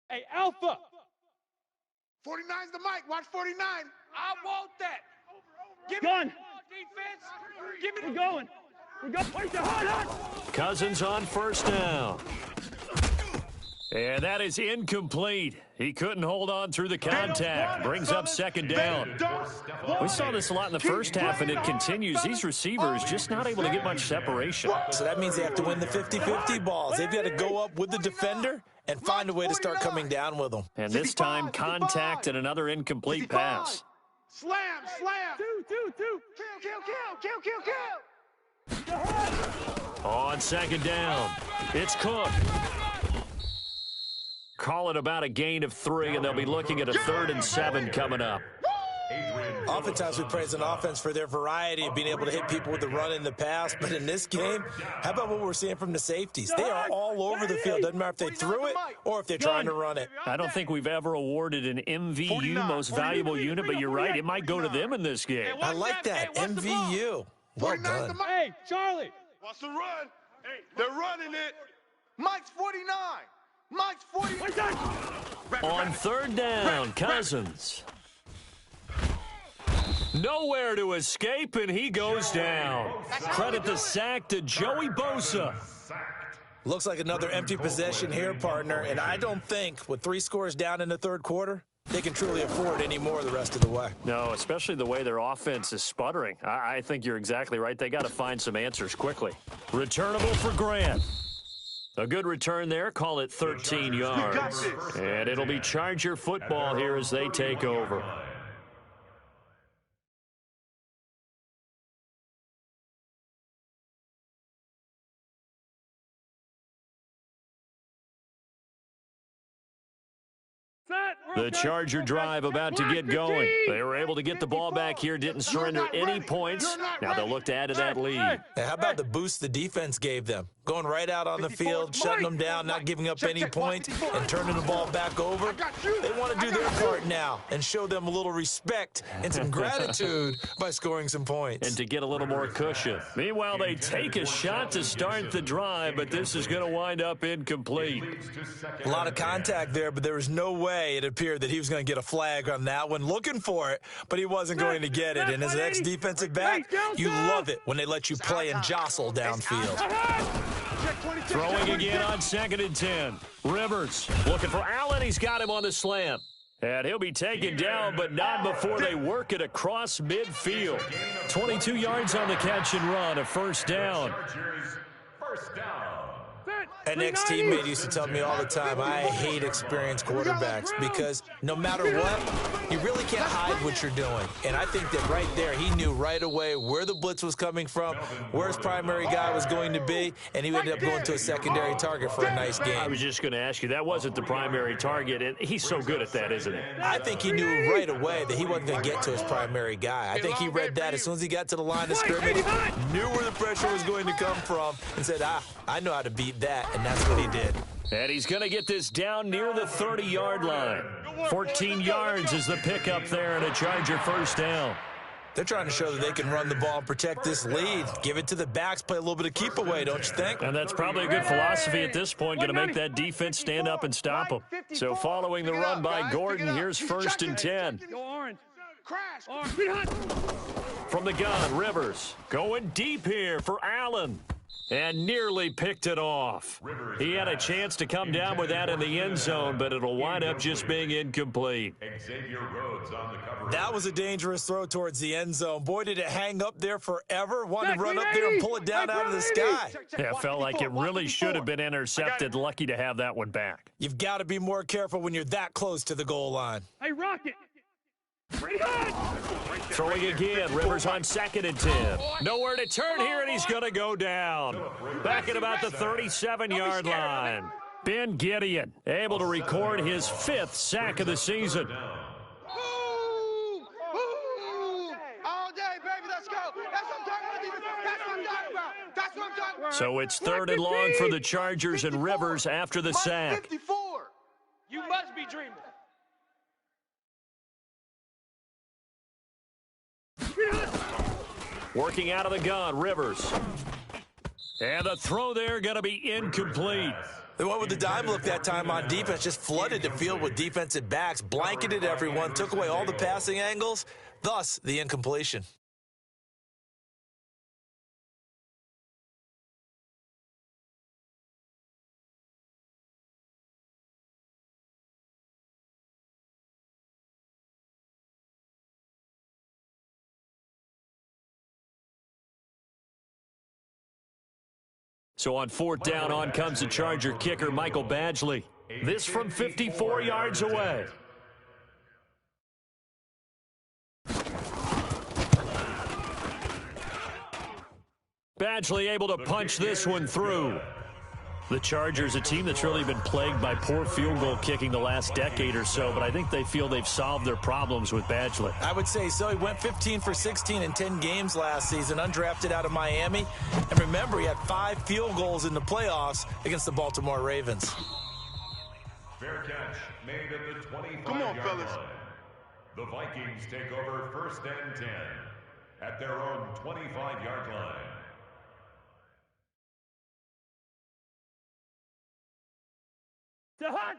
Hey, Alpha. 49's the mic. Watch 49. I want that. Give Gun. me the defense. Give me We're going. Wait, the hard. Cousins on first down. And that is incomplete. He couldn't hold on through the contact. Brings up second down. We saw this a lot in the first half, and it continues. These receivers just not able to get much separation. So that means they have to win the 50-50 balls. They've got to go up with the defender and find a way to start coming down with them. And this time, contact and another incomplete pass. Slam. Two. Kill. On second down, it's Cook. Call it about a gain of 3, and they'll be looking at a 3rd and 7 coming up. Oftentimes we praise an offense for their variety of being able to hit people with the run in the pass, but in this game, how about what we're seeing from the safeties? They are all over the field. Doesn't matter if they threw it or if they're trying to run it. I don't think we've ever awarded an MVU, most valuable unit, but you're right. It might go to them in this game. I like that. MVU. Well done. Hey, Charlie. Watch the run. They're running it. Mike's 49. Mike's 49. On third down, Cousins. Nowhere to escape, and he goes down. Credit the sack to Joey Bosa. Looks like another empty possession here, partner, and I don't think with 3 scores down in the third quarter, they can truly afford any more the rest of the way. No, especially the way their offense is sputtering. I think you're exactly right. They got to find some answers quickly. Returnable for Grant. A good return there. Call it 13 yards. And it'll be Charger football here as they take over. The Charger drive about to get going. They were able to get the ball back here, didn't surrender any points. Now they'll look to add to that lead. Hey, how about the boost the defense gave them? Going right out on the field, shutting them down, not giving up any points, and turning the ball back over. They want to do their part now and show them a little respect and some gratitude by scoring some points. And to get a little more cushion. Meanwhile, they take a shot to start the drive, but this is going to wind up incomplete. A lot of contact there, but there was no way it appeared that he was going to get a flag on that one. Looking for it, but he wasn't going to get it. And as an ex-defensive back, you love it when they let you play and jostle downfield. Throwing again on 2nd and 10. Rivers looking for Allen. He's got him on the slant. And he'll be taken down, but not before they work it across midfield. 22 yards on the catch and run, a first down. First down. An ex-teammate used to tell me all the time, I hate experienced quarterbacks because no matter what, you really can't hide what you're doing. And I think that right there, he knew right away where the blitz was coming from, where his primary guy was going to be, and he ended up going to a secondary target for a nice game. I was just going to ask you, that wasn't the primary target, and he's so good at that, isn't he? I think he knew right away that he wasn't going to get to his primary guy. I think he read that as soon as he got to the line of scrimmage, knew where the pressure was going to come from, and said, I know how to beat that. And that's what he did. And he's going to get this down near the 30-yard line. 14 yards is the pickup there and a Charger first down. They're trying to show that they can run the ball and protect this lead. Give it to the backs, play a little bit of keep away, don't you think? And that's probably a good philosophy at this point, going to make that defense stand up and stop them. So following the run by Gordon, here's 1st and 10. From the gun, Rivers going deep here for Allen. And nearly picked it off. He had a chance to come down with that in the end zone, but it'll wind up just being incomplete. That was a dangerous throw towards the end zone. Boy, did it hang up there forever. Wanted to run up there and pull it down out of the sky. Yeah, it felt like it really should have been intercepted. Lucky to have that one back. You've got to be more careful when you're that close to the goal line. Hey, Rocket. Throwing again, Rivers on 2nd and 10. Nowhere to turn here, and he's going to go down. Back at about the 37-yard line. Ben Gideon able to record his 5th sack of the season. All day, baby, let's go. That's what I'm talking about. That's what I'm talking about. So it's 3rd and long for the Chargers and Rivers after the sack. 54. You must be dreaming. Working out of the gun, Rivers. And the throw there going to be incomplete. They went with the dime look that time on defense, just flooded the field with defensive backs, blanketed everyone, took away all the passing angles, thus the incompletion. So on 4th down, on comes the Charger kicker, Michael Badgley. This from 54 yards away. Badgley able to punch this one through. The Chargers, a team that's really been plagued by poor field goal kicking the last decade or so, but I think they feel they've solved their problems with Badgley. I would say so. He went 15 for 16 in 10 games last season, undrafted out of Miami. And remember, he had 5 field goals in the playoffs against the Baltimore Ravens. Fair catch made at the 25-yard Come on, fellas. line. The Vikings take over 1st and 10 at their own 25-yard line.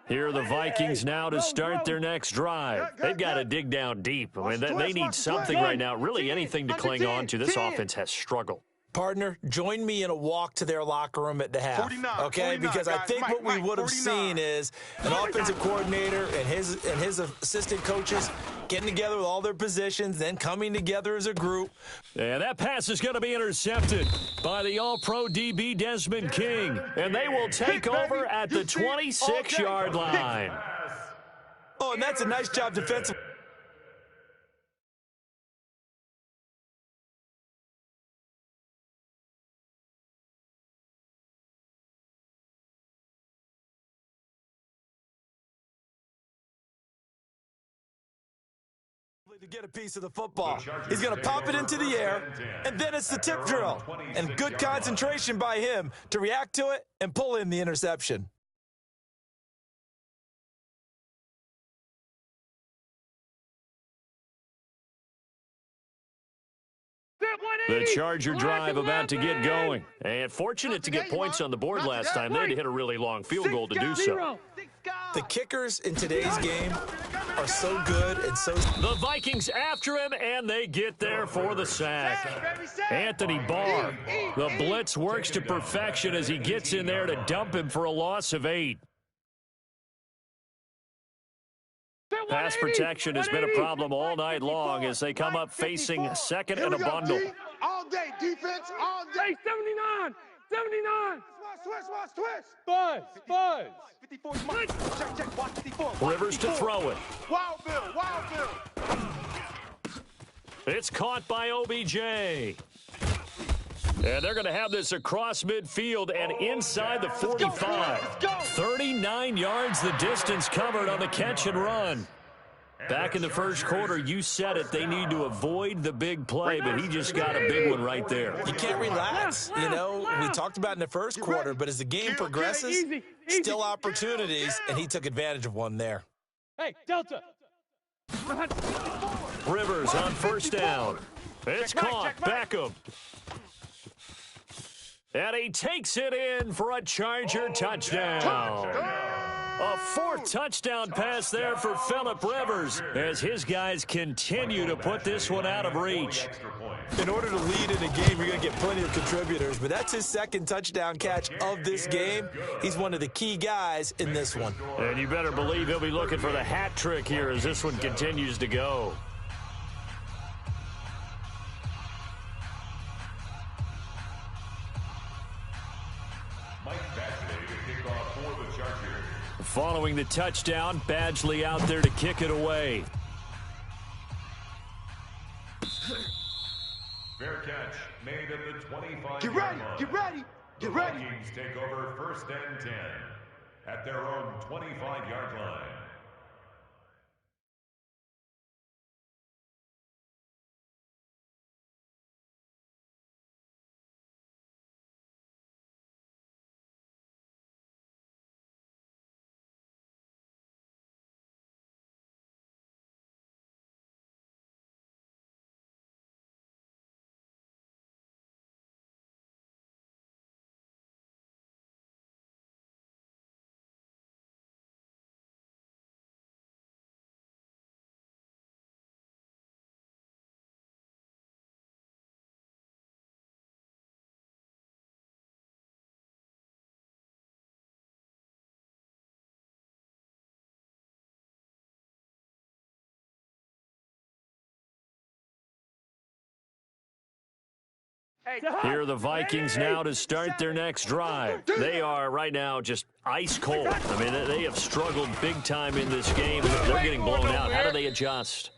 Here are the Vikings now to start their next drive. They've got to dig down deep. I mean, they need something right now, really anything to cling on to. This offense has struggled. Partner, join me in a walk to their locker room at the half. 49, okay? 49, Because I guys. think what we Mike, would have 49. seen is an offensive coordinator and his assistant coaches getting together with all their positions, then coming together as a group. And that pass is going to be intercepted by the All-Pro DB Desmond King. And they will take over at the 26-yard line. Oh, and that's a nice job defensively. To get a piece of the football. He's going to pop it into the air, and then it's the tip drill. And good concentration by him to react to it and pull in the interception. The Charger drive about to get going. And fortunate to get points on the board last time. They had to hit a really long field goal to do so. The kickers in today's game are so good and so... The Vikings after him, and they get there for the sack. Anthony Barr. The blitz works to perfection as he gets in there to dump him for a loss of 8. Pass protection has been a problem all night long as they come up facing second and a bundle. All day, defense, all day. Hey, 79! 79! Watch, Buzz! 54 is Mike. Check, watch 54. Watch Rivers to 54. throw it. Wild Bill. It's caught by OBJ. And they're going to have this across midfield and inside the 45. 39 yards the distance covered on the catch and run. Back in the first quarter, you said it, they need to avoid the big play, but he just got a big one right there. You can't relax. You know, we talked about in the first quarter, but as the game progresses, still opportunities, and he took advantage of one there. Hey, Delta! Rivers on first down. It's caught. Beckham. And he takes it in for a Charger touchdown. A 4th touchdown pass there for Phillip Rivers as his guys continue to put this one out of reach. In order to lead in a game, you're going to get plenty of contributors, but that's his 2nd touchdown catch of this game. He's one of the key guys in this one. And you better believe he'll be looking for the hat trick here as this one continues to go. Following the touchdown, Badgley out there to kick it away. Fair catch made at the 25-yard Get ready, line. get ready, The get ready. Vikings take over 1st and 10 at their own 25-yard line. Here are the Vikings now to start their next drive. They are right now just ice cold. I mean, they have struggled big time in this game. They're getting blown out. How do they adjust?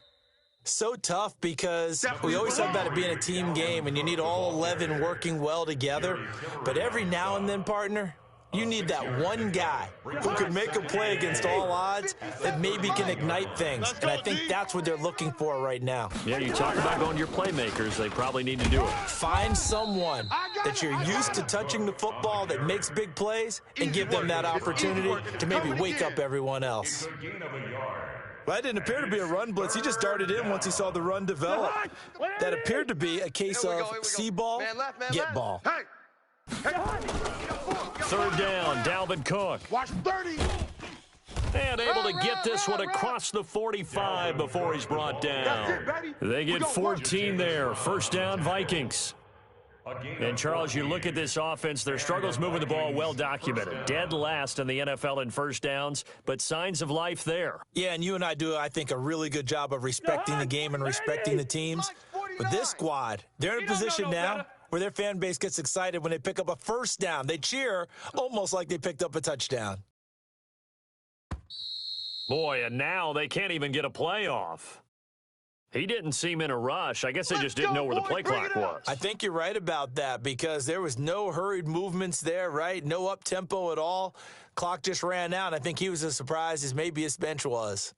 So tough because we always talk about it being a team game and you need all 11 working well together. But every now and then, partner, You need that one guy who can make a play against all odds that maybe can ignite things. And I think that's what they're looking for right now. Yeah, you talk about going to your playmakers. They probably need to do it. Find someone that you're used to touching the football that makes big plays and give them that opportunity to maybe wake up everyone else. Well, that didn't appear to be a run blitz. He just darted in once he saw the run develop. That appered to be a case of see ball, get ball. Third down, Dalvin Cook. Watch 30. And able to get this one across the 45 before he's brought down. They get 14 there. First down, Vikings. And, Charles, you look at this offense, their struggles moving the ball well documented. Dead last in the NFL in first downs, but signs of life there. Yeah, and you and I do, I think, a really good job of respecting the game and respecting the teams. But this squad, they're in a position now where their fan base gets excited when they pick up a first down. They cheer almost like they picked up a touchdown. Boy, and now they can't even get a play off. He didn't seem in a rush. I guess they just didn't know where the play clock was. I think you're right about that because there was no hurried movements there, right? No up-tempo at all. Clock just ran out. I think he was as surprised as maybe his bench was.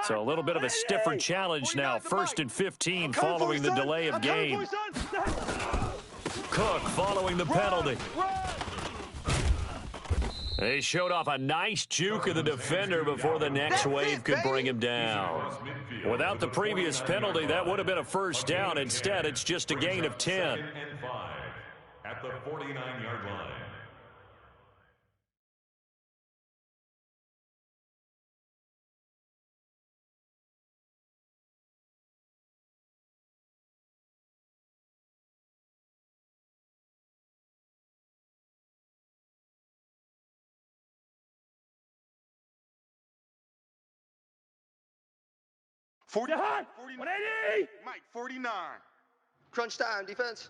So a little bit of a stiffer challenge now. 1st and 15 following the delay of game. Cook following the penalty. They showed off a nice juke of the defender before the next wave could bring him down. Without the previous penalty, that would have been a first down. Instead, it's just a gain of 10. At the 49-yard line. 49. Mike, 49. Crunch time, defense.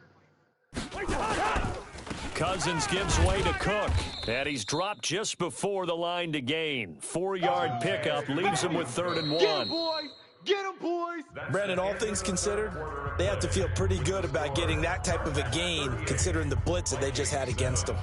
Cousins gives way to Cook, and he's dropped just before the line to gain. 4-yard pickup leaves him with 3rd and 1. Get him, boy! Get him, boys! Brandon, all things considered, they have to feel pretty good about getting that type of a gain considering the blitz that they just had against them.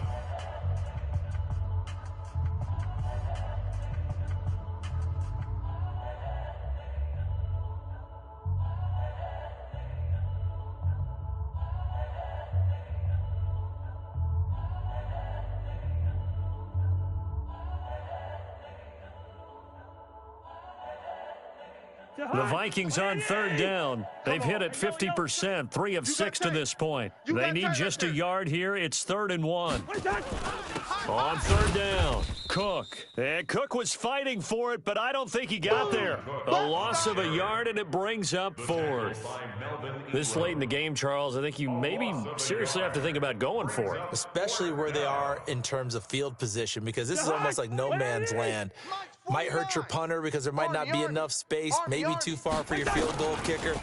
The Vikings on 3rd down. They've hit it 50%, 3 of 6 to this point. They need just a yard here. It's 3rd and 1. On 3rd down, Cook. And Cook was fighting for it, but I don't think he got there. A loss of a yard, and it brings up 4th. This late in the game, Charles, I think you maybe seriously have to think about going for it. Especially where they are in terms of field position, because this is almost like no man's land. Might hurt your punter because there might not be enough space, maybe too far for your field goal kicker.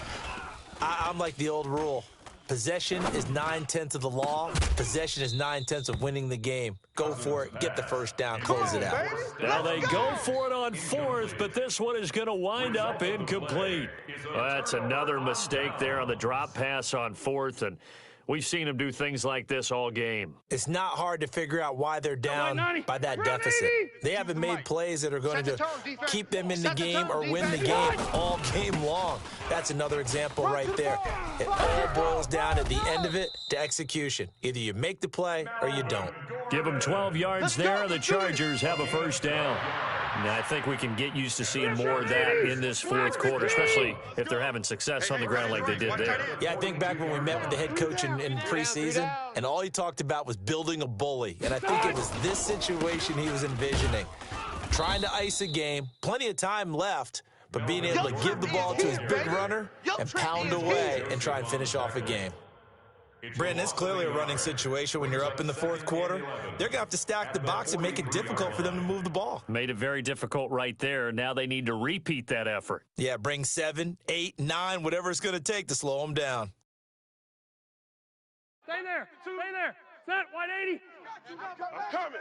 I'm like the old rule. Possession is 9/10 of the law. Possession is 9/10 of winning the game. Go for it, get the first down, close it out. Now they go for it on 4th, but this one is going to wind up incomplete. That's another mistake there on the drop pass on 4th, and we've seen them do things like this all game. It's not hard to figure out why they're down by that deficit. They haven't made plays that are going to keep them in the game or win the game all game long. That's another example right there. It all boils down at the end of it to execution. Either you make the play or you don't. Give them 12 yards there. The Chargers have a first down. And I think we can get used to seeing more of that in this 4th quarter, especially if they're having success on the ground like they did there. Yeah, I think back when we met with the head coach in preseason, and all he talked about was building a bully. And I think it was this situation he was envisioning. Trying to ice a game, plenty of time left, but being able to give the ball to his big runner and pound away and try and finish off a game. Brandon, it's clearly a running situation when you're up in the fourth quarter. They're going to have to stack the box and make it difficult for them to move the ball. Made it very difficult right there. Now they need to repeat that effort. Yeah, bring 7, 8, 9, whatever it's going to take to slow them down. Stay there. Stay there. Set. Wide 80. I'm coming.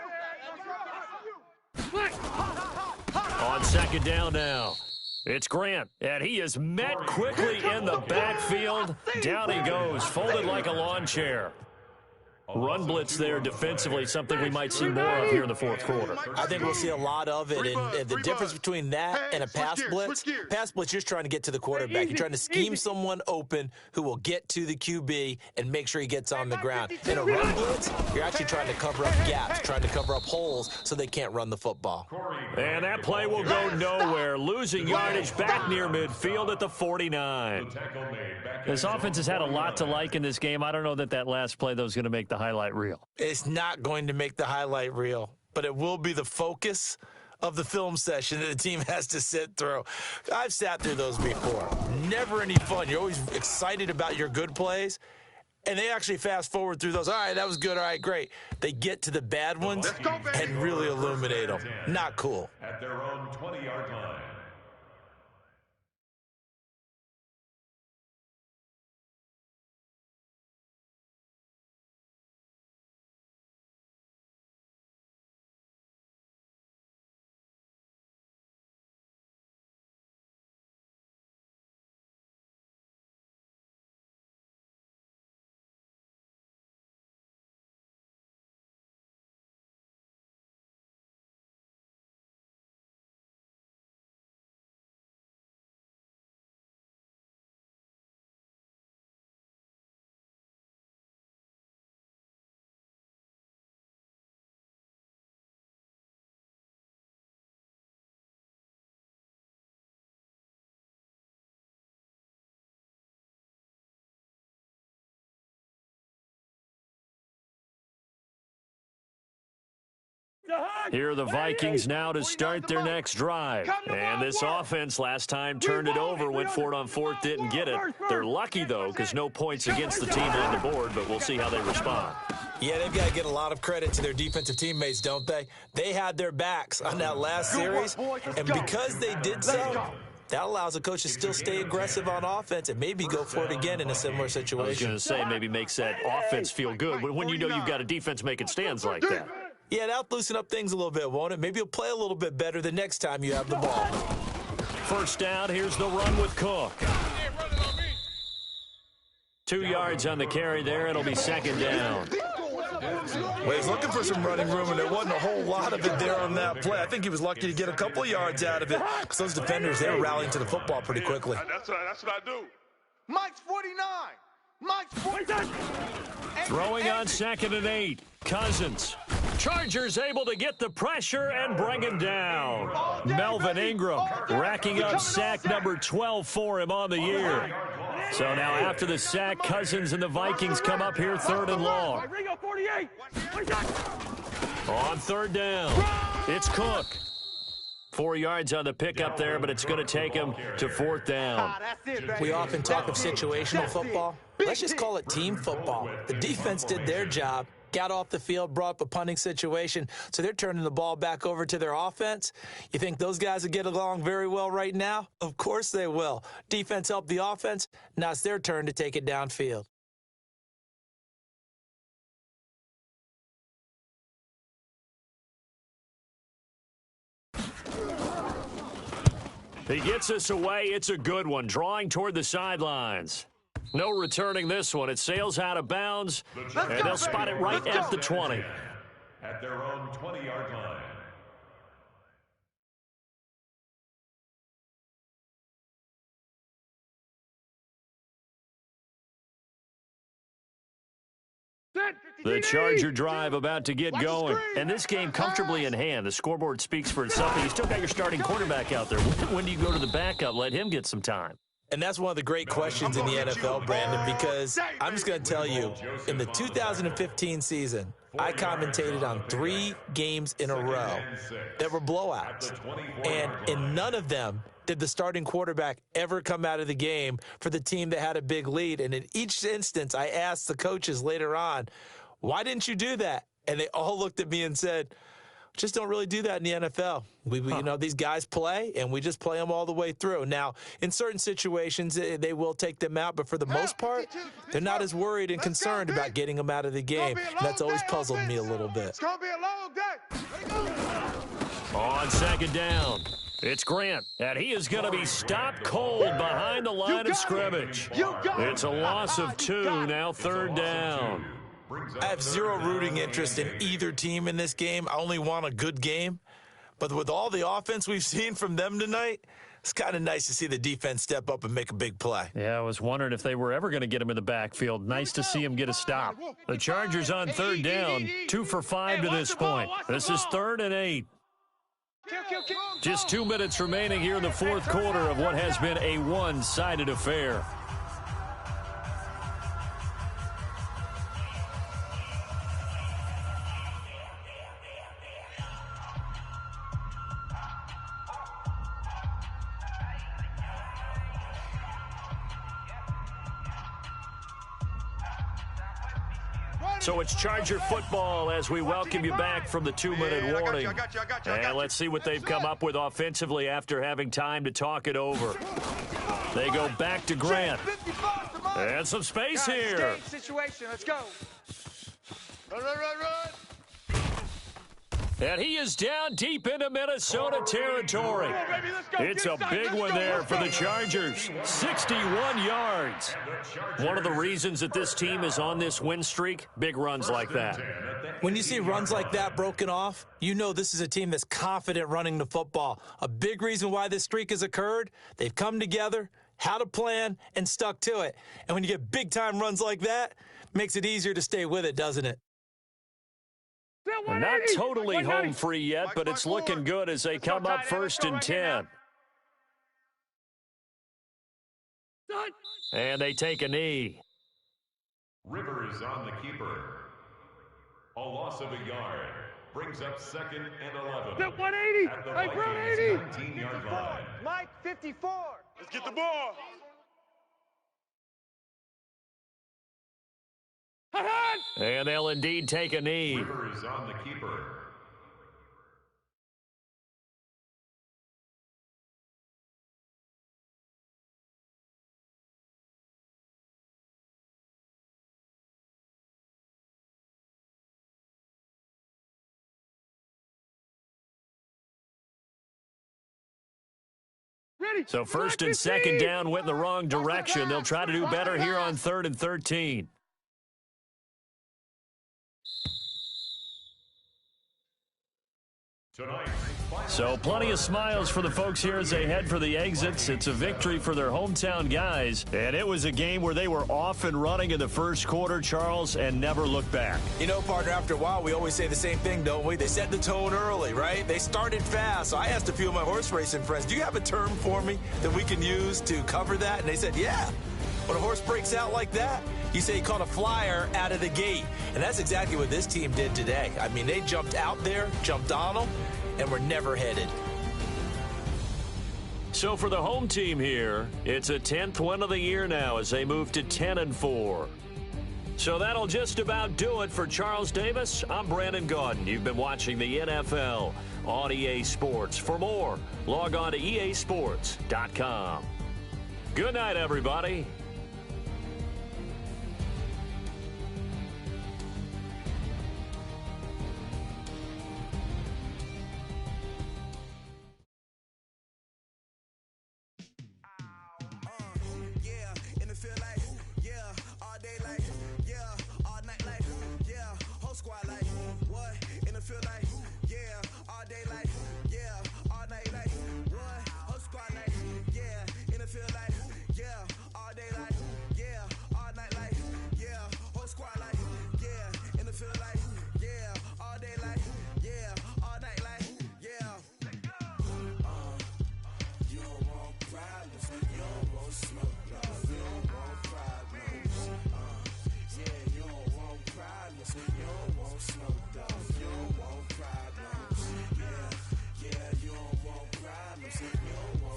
On second down now. It's Grant, and he is met quickly in the backfield. Down he goes, folded like a lawn chair. Run blitz there defensively, something we might see more of here in the fourth quarter. I think we'll see a lot of it, and the difference between that and a pass blitz, you're just trying to get to the quarterback. You're trying to scheme someone open who will get to the QB and make sure he gets on the ground. In a run blitz, you're actually trying to cover up gaps, trying to cover up holes so they can't run the football. And that play will go nowhere, losing yardage back near midfield at the 49. This offense has had a lot to like in this game. I don't know that last play, though, is going to make the highlight reel. It's not going to make the highlight reel, but it will be the focus of the film session that the team has to sit through. I've sat through those before. Never any fun. You're always excited about your good plays, and they actually fast forward through those. All right, that was good. All right, great. They get to the bad ones and really illuminate them. Not cool. At their own 20-yard line. Here are the Vikings now to start their next drive. And this offense last time turned it over, went for it on fourth, didn't get it. They're lucky, though, because no points against the team on the board, but we'll see how they respond. Yeah, they've got to get a lot of credit to their defensive teammates, don't they? They had their backs on that last series, and because they did so, that allows the coach to still stay aggressive on offense and maybe go for it again in a similar situation. I was going to say, maybe makes that offense feel good when you know you've got a defense making stands like that. Yeah, that'll loosen up things a little bit, won't it? Maybe you'll play a little bit better the next time you have the ball. First down, here's the run with Cook. 2 yards on the carry there. It'll be second down. Well, he's looking for some running room, and there wasn't a whole lot of it there on that play. I think he was lucky to get a couple of yards out of it because those defenders, they were rallying to the football pretty quickly. That's what I do. Mike's 49. Mike's 49. Throwing on 2nd and 8. Cousins. Chargers able to get the pressure and bring him down. Melvin Ingram racking up sack number 12 for him on the year. So now after the sack, Cousins and the Vikings come up here 3rd and long. On 3rd down, it's Cook. 4 yards on the pickup there, but it's going to take him to 4th down. We often talk of situational football. Let's just call it team football. The defense did their job, got off the field, brought up a punting situation, so they're turning the ball back over to their offense. You think those guys will get along very well right now? Of course they will. Defense helped the offense. Now it's their turn to take it downfield. He gets us away. It's a good one. Drawing toward the sidelines. No returning this one. It sails out of bounds, and they'll spot it right at the 20. At their own 20-yard line. The Charger drive about to get going. And this game comfortably in hand. The scoreboard speaks for itself, and you still got your starting quarterback out there. When do you go to the backup? Let him get some time. And that's one of the great questions in the NFL, Brandon, because I'm just going to tell you, in the 2015 season, I commentated on 3 games in a row that were blowouts. And in none of them did the starting quarterback ever come out of the game for the team that had a big lead. And in each instance, I asked the coaches later on, why didn't you do that? And they all looked at me and said, just don't really do that in the NFL. You know, these guys play, and we just play them all the way through. Now, in certain situations, they will take them out, but for the most part, they're not as worried and concerned about getting them out of the game. And that's always puzzled me a little bit. It's going to be a long day. On second down, it's Grant, and he is going to be stopped cold behind the line of scrimmage. It's a loss of 2, now third down. I have zero rooting interest in either team in this game. I only want a good game. But with all the offense we've seen from them tonight, it's kind of nice to see the defense step up and make a big play. Yeah, I was wondering if they were ever going to get him in the backfield. Nice to see him get a stop. The Chargers on third down, 2 for 5 to this point. This is 3rd and 8. Just 2 minutes remaining here in the fourth quarter of what has been a one-sided affair. So it's Charger football as we welcome you back from the 2-minute warning. And let's see what they've come up with offensively after having time to talk it over. They go back to Grant. And some space here. Situation. Let's go. Run. And he is down deep into Minnesota territory. It's a big one there for the Chargers. 61 yards. One of the reasons that this team is on this win streak, big runs like that. When you see runs like that broken off, you know this is a team that's confident running the football. A big reason why this streak has occurred, they've come together, had a plan, and stuck to it. And when you get big-time runs like that, it makes it easier to stay with it, doesn't it? Not totally home free yet, but it's looking good as they come up 1st and 10. And they take a knee. Rivers on the keeper. A loss of a yard. Brings up 2nd and 11. That 180. At the Hey, Vikings 180. 19-yard line. Mike, 54. Let's get the ball. And they'll indeed take a knee. Rivers on the keeper. So 1st and 2nd down went in the wrong direction. They'll try to do better here on 3rd and 13. So plenty of smiles for the folks here as they head for the exits. It's a victory for their hometown guys. And it was a game where they were off and running in the first quarter, Charles, and never looked back. You know, partner, after a while, we always say the same thing, don't we? They set the tone early, right? They started fast. So I asked a few of my horse racing friends, do you have a term for me that we can use to cover that? And they said, yeah. When a horse breaks out like that, you say he caught a flyer out of the gate. And that's exactly what this team did today. I mean, they jumped out there, jumped on them, and were never headed. So for the home team here, it's a 10th win of the year now as they move to 10-4. So that'll just about do it for Charles Davis. I'm Brandon Gaudin. You've been watching the NFL on EA Sports. For more, log on to easports.com. Good night, everybody.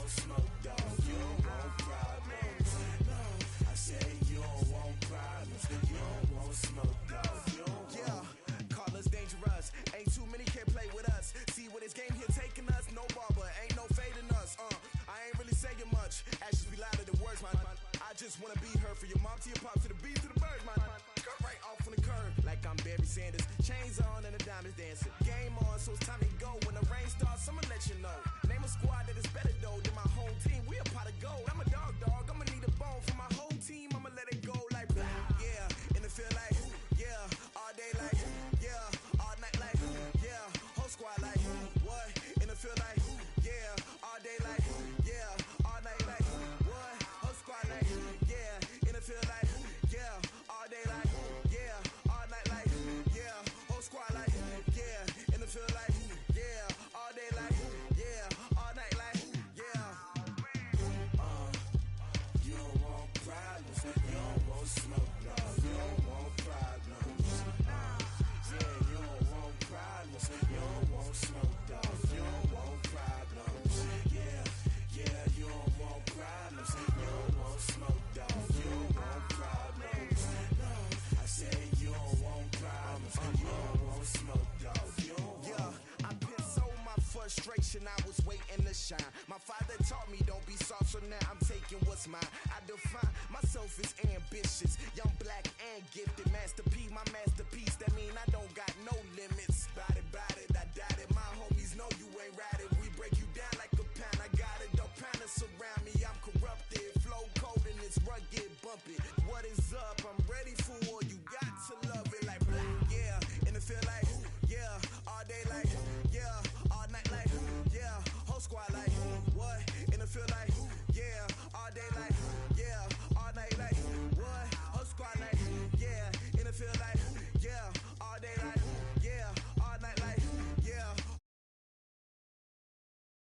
Smoke. just wanna be her. For your mom to your pop to the beat to the bird, man. Cut right off on the curb, like I'm Barry Sanders. Chains on and the diamonds dancing. Game on, so it's time to go. When the rain starts, I'ma let you know. Name a squad that is better though than my home team. We a pot of gold. I'm a dog. I'ma need a bone for my whole team. I'ma let it go like yeah. In the field like yeah. All day like yeah. All night like yeah. Whole squad like what? In the field like yeah. All day like yeah. All night like what? Whole squad like yeah. In the field like yeah. All day like yeah. All night like yeah. Whole squad like yeah. In the field like yeah. All day like yeah. All night like yeah. You don't want problems. You don't want smoke. No. You don't want problems. Yeah, you don't want problems. You don't want smoke, dog. You don't want problems. Yeah, you don't want problems. You don't want smoke, dog. You don't want problems. No, I said you don't want problems. You don't want smoke, dog. You don't want. I pissed so my frustration. I was waiting to shine. My father taught me don't be soft, so now I'm taking what's mine. I define myself as ambitious, young, black, and gifted. Master P, my masterpiece. That mean I don't got no limits.